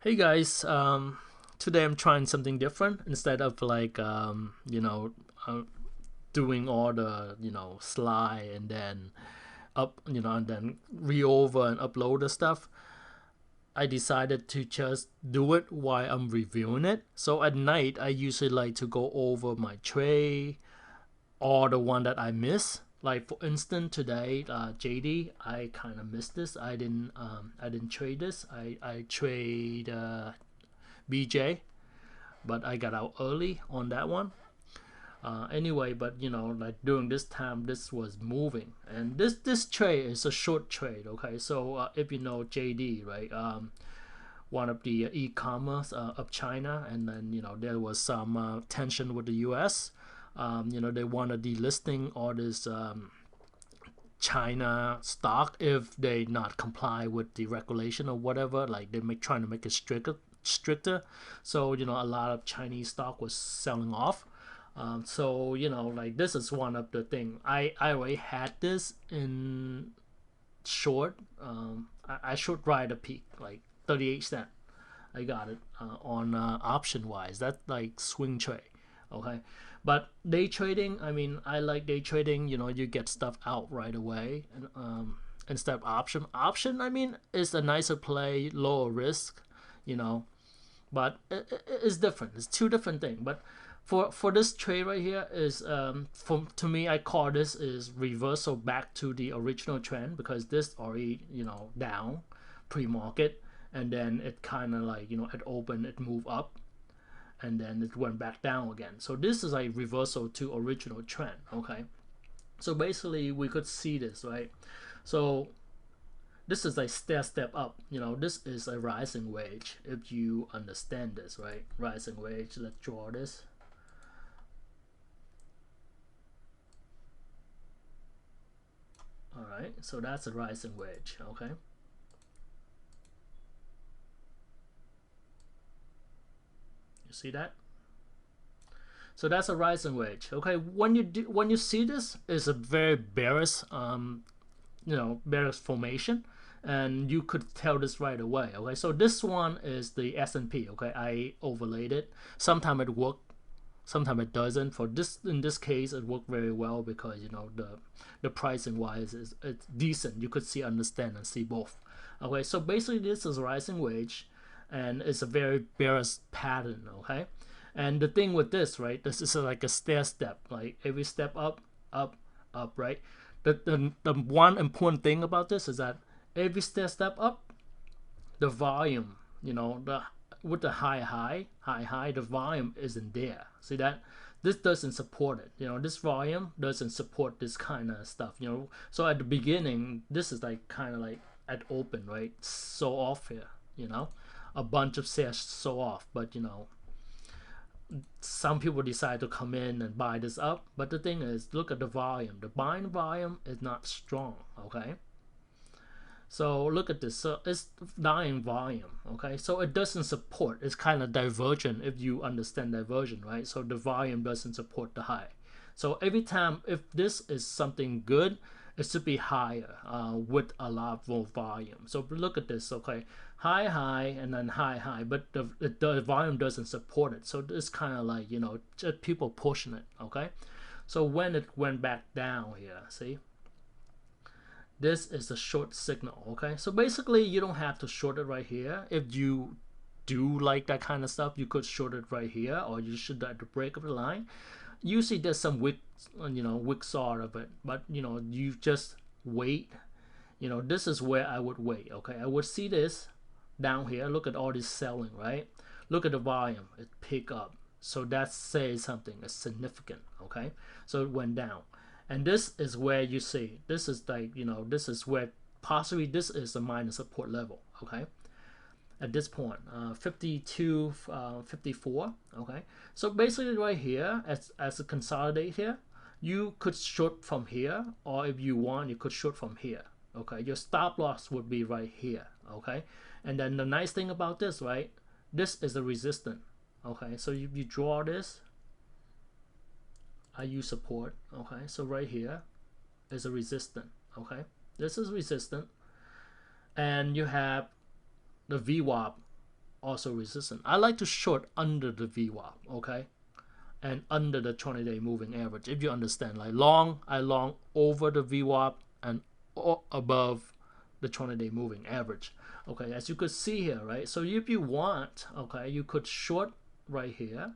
Hey guys, today I'm trying something different instead of doing all the slide and then and then re-over and upload the stuff. I decided to just do it while I'm reviewing it. So at night, I usually like to go over my trade or the one that I miss. Like for instance, today, JD, I kind of missed this. I didn't trade this. I trade BJ, but I got out early on that one. Anyway, but like during this time, this was moving, and this trade is a short trade. Okay, so if you know JD, right, one of the e-commerce of China, and then there was some tension with the U.S. They want to delisting all this China stock if they not comply with the regulation or whatever. Like they make trying to make it stricter. So a lot of Chinese stock was selling off. So like this is one of the thing. I already had this in short. I should ride a peak like 38 cent. I got it on option wise. That's like swing trade. Okay. But day trading, I mean, I like day trading. You get stuff out right away, and instead of option. Option, I mean, is a nicer play, lower risk. You know, but it's different. It's two different things. But for this trade right here is for to me, I call this is reversal back to the original trend because this already down pre-market, and then it kind of like it opened, it moved up, and then it went back down again. So this is a reversal to original trend. Okay, so basically we could see this, right? So this is a step up. This is a rising wedge if you understand this, right? Rising wedge. Let's draw this. All right, so that's a rising wedge. Okay, you see that? So that's a rising wedge. Okay, when you see this, is a very bearish bearish formation, and you could tell this right away. Okay, so this one is the S&P. Okay, I overlaid it. Sometimes it works, sometimes it doesn't. For this, in this case, it worked very well because the pricing wise is it's decent. You could see, understand, and see both. Okay, so basically this is rising wedge, and it's a very bearish pattern. Okay, and the thing with this, right, this is like a stair step. Like every step up, up, up, right. The one important thing about this is that every step up, the volume, the with the high, the volume isn't there. See that? This doesn't support it. This volume doesn't support this kind of stuff. So at the beginning, this is like kind of like at open, right? So off here. A bunch of shares so off, but some people decide to come in and buy this up. But the thing is, look at the volume. The buying volume is not strong. Okay. So look at this. So it's dying volume. Okay. So it doesn't support. It's kind of divergent if you understand diversion, right? So the volume doesn't support the high. So every time if this is something good, it should be higher with a lot more volume. So look at this. Okay, high, and then high, but the volume doesn't support it. So it's kind of like just people pushing it. Okay, so when it went back down here, see, this is a short signal. Okay, so basically you don't have to short it right here. If you do like that kind of stuff, you could short it right here, or you should at the break of the line. Usually there's some wick, wick sort of it, but you just wait. This is where I would wait. Okay, I would see this down here. Look at all this selling, right? Look at the volume, it pick up. So that says something is significant. Okay, so it went down, and this is where you see this is like this is where possibly this is the minor support level. Okay, at this point 52 54. Okay, so basically right here as a consolidate here, you could short from here, or if you want you could short from here. Okay, your stop loss would be right here. Okay, and then the nice thing about this, right, this is a resistance. Okay, so you draw this, I use support. Okay, so right here is a resistance. Okay, this is resistant, and you have the VWAP also resistance. I like to short under the VWAP, okay, and under the 20-day moving average. If you understand, like long, I long over the VWAP and above the 20-day moving average. Okay, as you could see here, right? So if you want, okay, you could short right here,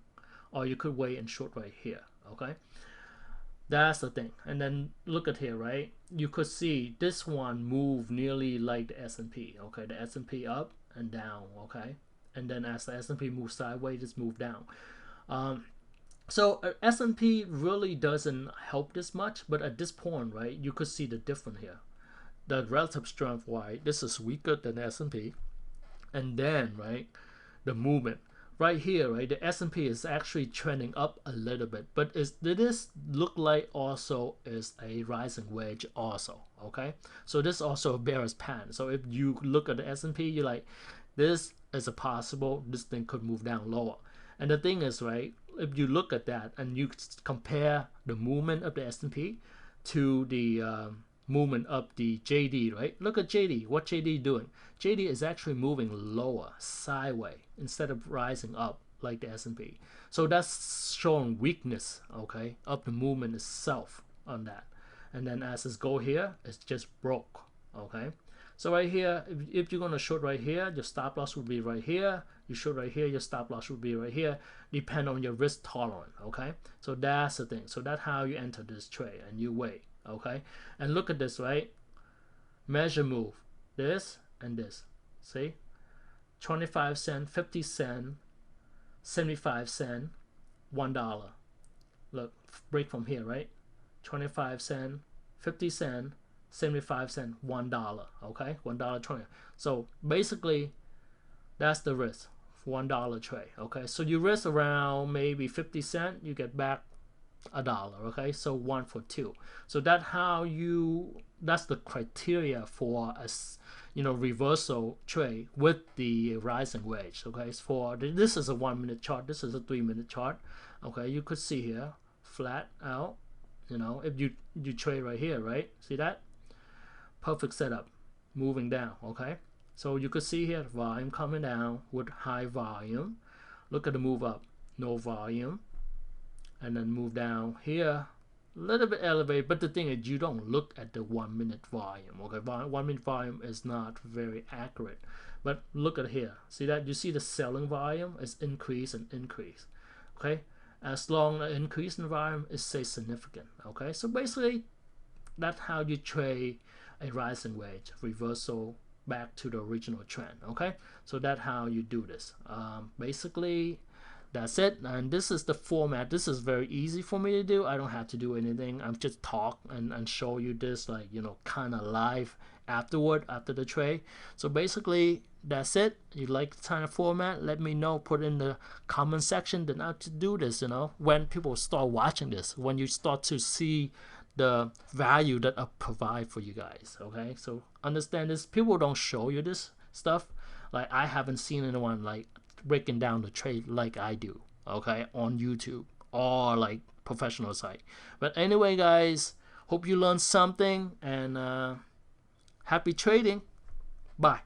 or you could wait and short right here. Okay, that's the thing. And then look at here, right? You could see this one move nearly like the S&P. Okay, the S&P up and down. Okay, and then as the S&P moves sideways, it's moved down. So S&P really doesn't help this much, but at this point, right, you could see the difference here. The relative strength, why this is weaker than the S&P, and then right, the movement right here, right, the S&P is actually trending up a little bit, but this look like also is a rising wedge also. Okay, so this is also a bearish pattern. So if you look at the S&P, you're like, this is a possible, this thing could move down lower. And the thing is, right, if you look at that and you compare the movement of the S&P to the movement of the JD, right? Look at JD. What JD doing? JD is actually moving lower, sideways, instead of rising up like the S&P. So that's showing weakness, okay, of the movement itself on that. And then as it go here, it's just broke, okay. So right here, if you're gonna short right here, your stop loss would be right here. You short right here, your stop loss would be right here. Depend on your risk tolerance, okay. So that's the thing. So that's how you enter this trade, and you wait, okay. And look at this, right? Measure move, this and this. See, 25 cent, 50 cent, 75 cent, $1. Look, break from here, right? 25 cent, 50 cent, 75 cent, $1. Okay, $1.20. So basically, that's the risk. $1 trade. Okay, so you risk around maybe 50 cents, you get back $1. Okay, so 1 for 2. So that's how you. That's the criteria for a reversal trade with the rising wedge. Okay, for this is a 1 minute chart. This is a 3 minute chart. Okay, you could see here flat out. If you trade right here, right? See that? Perfect setup, moving down. Okay, so you could see here volume coming down with high volume. Look at the move up, no volume, and then move down here, a little bit elevated. But the thing is, you don't look at the 1 minute volume. Okay, 1 minute volume is not very accurate. But look at here. See that? You see the selling volume is increase and increase. Okay, as long as increase in volume is say significant. Okay, so basically that's how you trade a rising wedge reversal back to the original trend. Okay, so that's how you do this. Basically that's it, and this is the format. This is very easy for me to do. I don't have to do anything. I'm just talk and show you this, like, kind of live afterward, after the trade. So basically that's it. You like the kind of format, let me know, put in the comment section. Then I have to do this, when people start watching this, when you start to see the value that I provide for you guys. Okay, so understand this. People don't show you this stuff. Like, I haven't seen anyone like breaking down the trade like I do, okay, on YouTube or like professional site. But anyway, guys, hope you learned something, and happy trading. Bye.